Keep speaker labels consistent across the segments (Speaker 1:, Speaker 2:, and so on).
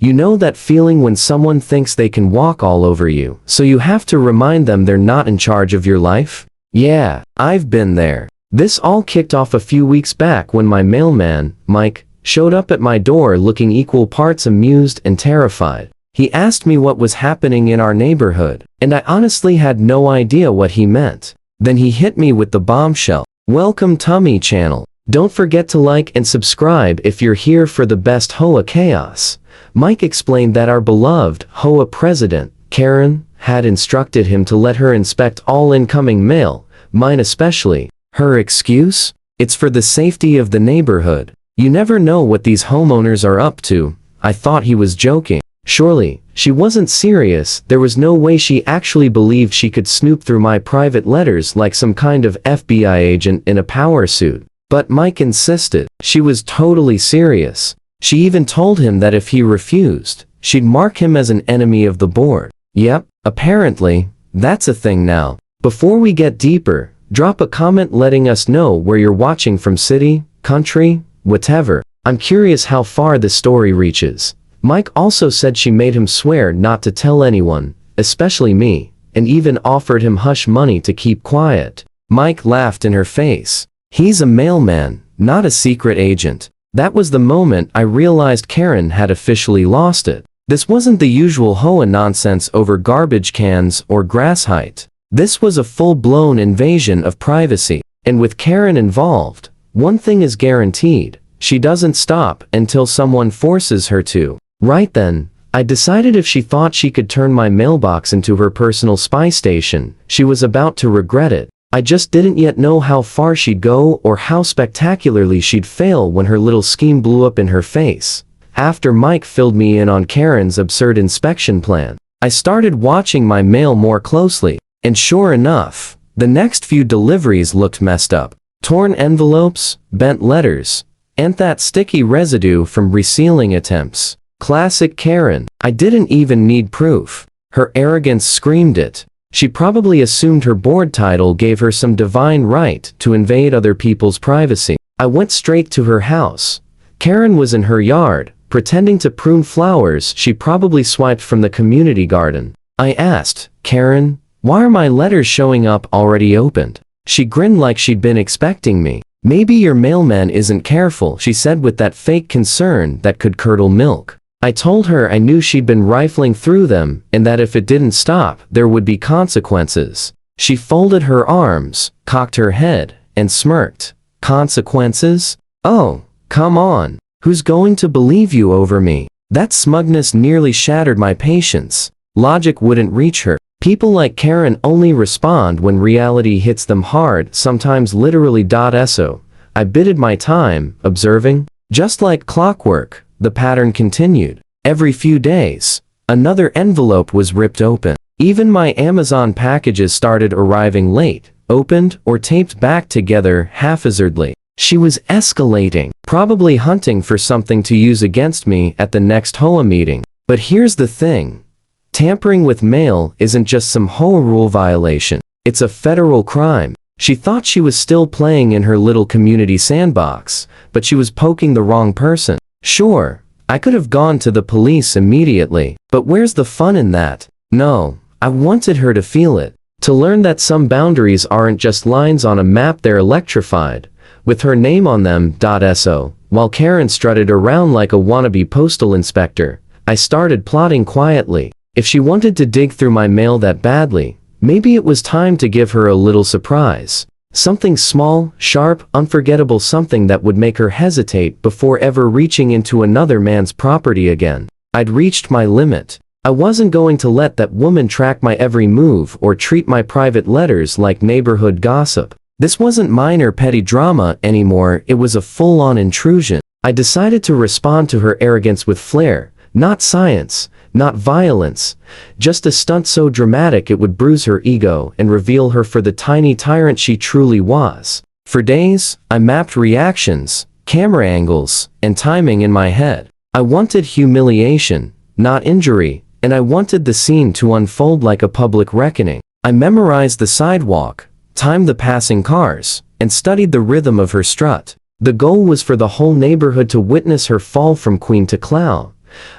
Speaker 1: You know that feeling when someone thinks they can walk all over you, so you have to remind them they're not in charge of your life? Yeah, I've been there. This all kicked off a few weeks back when my mailman, Mike, showed up at my door looking equal parts amused and terrified. He asked me what was happening in our neighborhood, and I honestly had no idea what he meant. Then he hit me with the bombshell. Welcome Tummy Channel. Don't forget to like and subscribe if you're here for the best HOA chaos. Mike explained that our beloved HOA president, Karen, had instructed him to let her inspect all incoming mail, mine especially. Her excuse? It's for the safety of the neighborhood. You never know what these homeowners are up to. I thought he was joking. Surely, she wasn't serious. There was no way she actually believed she could snoop through my private letters like some kind of FBI agent in a power suit. But Mike insisted. She was totally serious. She even told him that if he refused, she'd mark him as an enemy of the board. Yep, apparently, that's a thing now. Before we get deeper, drop a comment letting us know where you're watching from, city, country, whatever. I'm curious how far this story reaches. Mike also said she made him swear not to tell anyone, especially me, and even offered him hush money to keep quiet. Mike laughed in her face. He's a mailman, not a secret agent. That was the moment I realized Karen had officially lost it. This wasn't the usual HOA nonsense over garbage cans or grass height. This was a full-blown invasion of privacy. And with Karen involved, one thing is guaranteed. She doesn't stop until someone forces her to. Right then, I decided if she thought she could turn my mailbox into her personal spy station, she was about to regret it. I just didn't yet know how far she'd go or how spectacularly she'd fail when her little scheme blew up in her face. After Mike filled me in on Karen's absurd inspection plan, I started watching my mail more closely. And sure enough, the next few deliveries looked messed up. Torn envelopes, bent letters, and that sticky residue from resealing attempts. Classic Karen. I didn't even need proof. Her arrogance screamed it. She probably assumed her board title gave her some divine right to invade other people's privacy. I went straight to her house. Karen was in her yard, pretending to prune flowers she probably swiped from the community garden. I asked, Karen, why are my letters showing up already opened? She grinned like she'd been expecting me. Maybe your mailman isn't careful, she said with that fake concern that could curdle milk. I told her I knew she'd been rifling through them and that if it didn't stop, there would be consequences. She folded her arms, cocked her head, and smirked. Consequences? Oh, come on. Who's going to believe you over me? That smugness nearly shattered my patience. Logic wouldn't reach her. People like Karen only respond when reality hits them hard, sometimes literally. So, I bided my time, observing. Just like clockwork, the pattern continued. Every few days, another envelope was ripped open. Even my Amazon packages started arriving late, opened or taped back together haphazardly. She was escalating, probably hunting for something to use against me at the next HOA meeting. But here's the thing. Tampering with mail isn't just some HOA rule violation. It's a federal crime. She thought she was still playing in her little community sandbox, but she was poking the wrong person. Sure, I could have gone to the police immediately, but where's the fun in that? No, I wanted her to feel it. To learn that some boundaries aren't just lines on a map, they're electrified, with her name on them. So, while Karen strutted around like a wannabe postal inspector, I started plotting quietly. If she wanted to dig through my mail that badly, maybe it was time to give her a little surprise. Something small, sharp, unforgettable, something that would make her hesitate before ever reaching into another man's property again. I'd reached my limit. I wasn't going to let that woman track my every move or treat my private letters like neighborhood gossip. This wasn't minor petty drama anymore, it was a full-on intrusion. I decided to respond to her arrogance with flair, not science. Not violence, just a stunt so dramatic it would bruise her ego and reveal her for the tiny tyrant she truly was. For days, I mapped reactions, camera angles, and timing in my head. I wanted humiliation, not injury, and I wanted the scene to unfold like a public reckoning. I memorized the sidewalk, timed the passing cars, and studied the rhythm of her strut. The goal was for the whole neighborhood to witness her fall from queen to clown.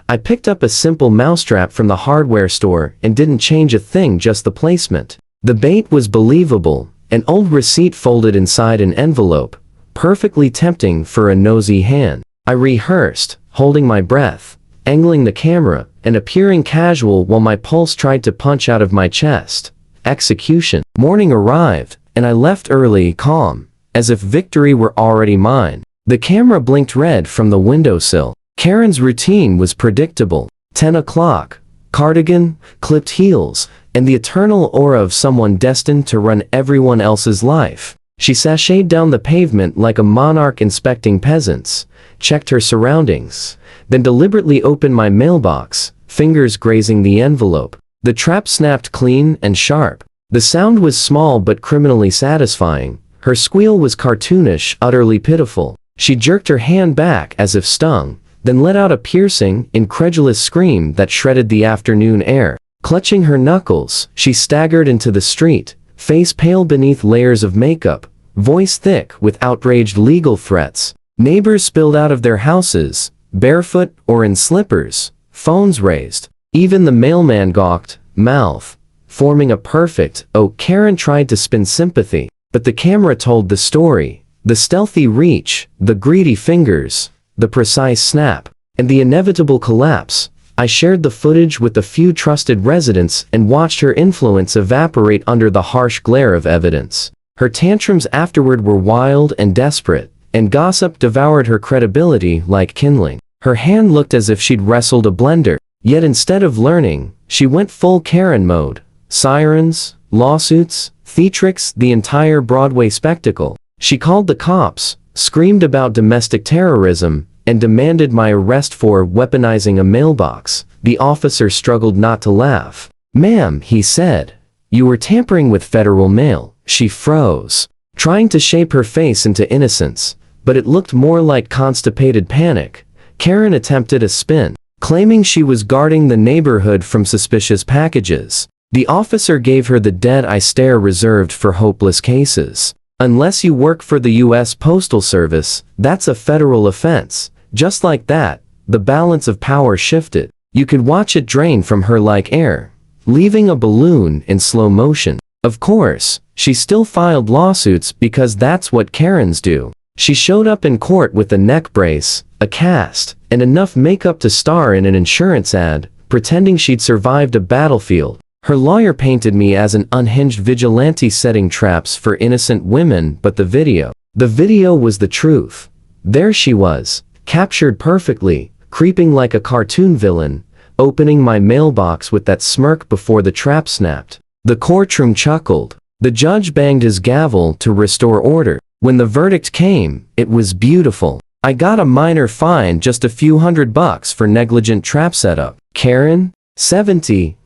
Speaker 1: I picked up a simple mousetrap from the hardware store and didn't change a thing, just the placement. The bait was believable, an old receipt folded inside an envelope, perfectly tempting for a nosy hand. I rehearsed, holding my breath, angling the camera, and appearing casual while my pulse tried to punch out of my chest. Execution. Morning arrived, and I left early, calm, as if victory were already mine. The camera blinked red from the windowsill. Karen's routine was predictable. 10 o'clock, cardigan, clipped heels, and the eternal aura of someone destined to run everyone else's life. She sashayed down the pavement like a monarch inspecting peasants, checked her surroundings, then deliberately opened my mailbox, fingers grazing the envelope. The trap snapped clean and sharp. The sound was small but criminally satisfying. Her squeal was cartoonish, utterly pitiful. She jerked her hand back as if stung, then let out a piercing, incredulous scream that shredded the afternoon air. Clutching her knuckles, she staggered into the street, face pale beneath layers of makeup, voice thick with outraged legal threats. Neighbors spilled out of their houses, barefoot or in slippers, phones raised. Even the mailman gawked, mouth forming a perfect O. Karen tried to spin sympathy, but the camera told the story. The stealthy reach, the greedy fingers, the precise snap, and the inevitable collapse. I shared the footage with a few trusted residents and watched her influence evaporate under the harsh glare of evidence. Her tantrums afterward were wild and desperate, and gossip devoured her credibility like kindling. Her hand looked as if she'd wrestled a blender, yet instead of learning, she went full Karen mode. Sirens, lawsuits, theatrics, the entire Broadway spectacle. She called the cops, screamed about domestic terrorism, and demanded my arrest for weaponizing a mailbox. The officer struggled not to laugh. "Ma'am," he said, "you were tampering with federal mail." She froze, trying to shape her face into innocence, but it looked more like constipated panic. Karen attempted a spin, claiming she was guarding the neighborhood from suspicious packages. The officer gave her the dead eye stare reserved for hopeless cases. "Unless you work for the U.S. Postal Service, that's a federal offense." Just like that, the balance of power shifted. You could watch it drain from her like air, leaving a balloon in slow motion. Of course, she still filed lawsuits because that's what Karens do. She showed up in court with a neck brace, a cast, and enough makeup to star in an insurance ad, pretending she'd survived a battlefield. Her lawyer painted me as an unhinged vigilante setting traps for innocent women, but the video was the truth. There she was, captured perfectly, creeping like a cartoon villain, opening my mailbox with that smirk before the trap snapped. The courtroom chuckled. The judge banged his gavel to restore order. When the verdict came, it was beautiful. I got a minor fine, just a few $100 for negligent trap setup. Karen, 70,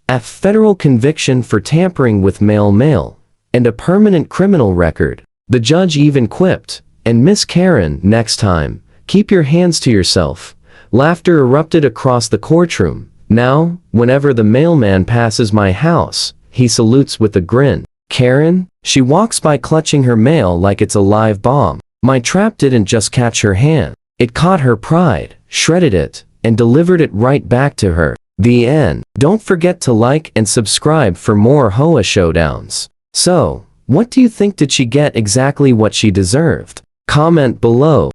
Speaker 1: a federal conviction for tampering with mail, and a permanent criminal record. The judge even quipped, "And Miss Karen, next time, keep your hands to yourself." Laughter erupted across the courtroom. Now, whenever the mailman passes my house, he salutes with a grin. Karen, she walks by clutching her mail like it's a live bomb. My trap didn't just catch her hand. It caught her pride, shredded it, and delivered it right back to her. The end. Don't forget to like and subscribe for more HOA showdowns. So, what do you think? Did she get exactly what she deserved? Comment below.